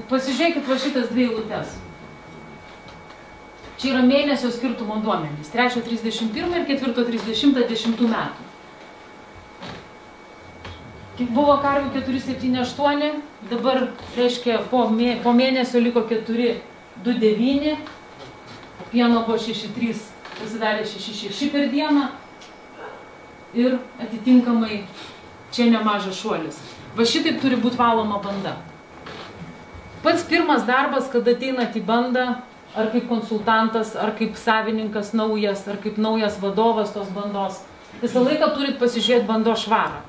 Pasižiūrėkit va šitas dvi eilutes. Čia yra mėnesio skirtumo duomenys. 3.31 ir 4.30 metų. Buvo karvių 478, dabar, reiškia, po mėnesio liko 4.29, pieno buvo 6.3, pasidarė 6.6 per dieną ir atitinkamai čia nemažas šuolis. Va šitaip turi būti valoma banda. Pats pirmas darbas, kada ateinat į bandą, ar kaip konsultantas, ar kaip savininkas naujas, ar kaip naujas vadovas tos bandos, visą laiką turit pasižiūrėti bandos švarą.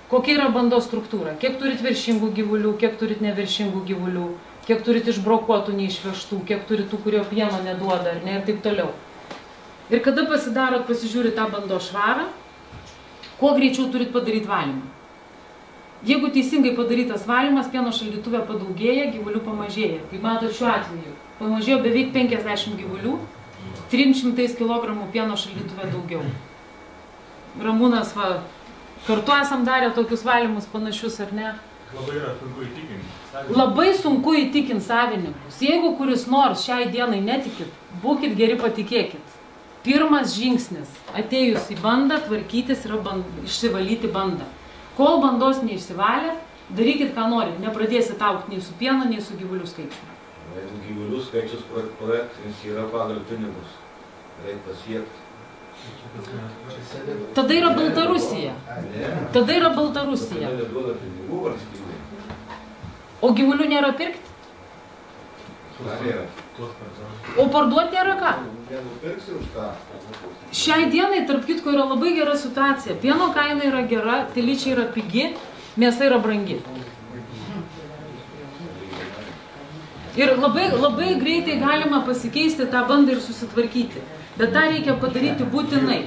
Kokia yra bandos struktūra? Kiek turit viršingų gyvulių, kiek turit neviršingų gyvulių, kiek turit išbrokuotų, neišvežtų, kiek turit tų, kurio pieno neduoda, ar ne, ir taip toliau. Ir kada pasidarot, pasižiūrit tą bandos švarą, kuo greičiau turit padaryti valymą. Jeigu teisingai padarytas valymas, pieno šaldytuve padaugėja, gyvulių pamažėja. Kaip matot šiuo atveju, pamažėjo beveik 50 gyvulių, 300 kg pieno šaldytuve daugiau. Ramūnas, va, kartu esam darę tokius valymus panašius, ar ne? Labai yra sunku įtikinti. Labai sunku įtikinti savininkus. Jeigu kuris nors šiai dienai netikit, būkit geri, patikėkit. Pirmas žingsnis, atėjus į bandą, tvarkytis yra išsivalyti bandą. Kol bandos neišsivalė, darykit ką norit, nepradėsit augti nei su pieno, nei su gyvulių skaičiumi. Jeigu gyvulių skaičius projektinis yra pagal pinigus, reikia pasiekti. Tada yra Baltarusija. Tada yra Baltarusija. O gyvulių nėra pirkti? O parduoti nėra ką? Šiai dienai, tarp kitko, yra labai gera situacija. Pieno kaina yra gera, telyčia yra pigi, mėsa yra brangi. Ir labai greitai galima pasikeisti tą bandą ir susitvarkyti. Bet tą reikia padaryti būtinai.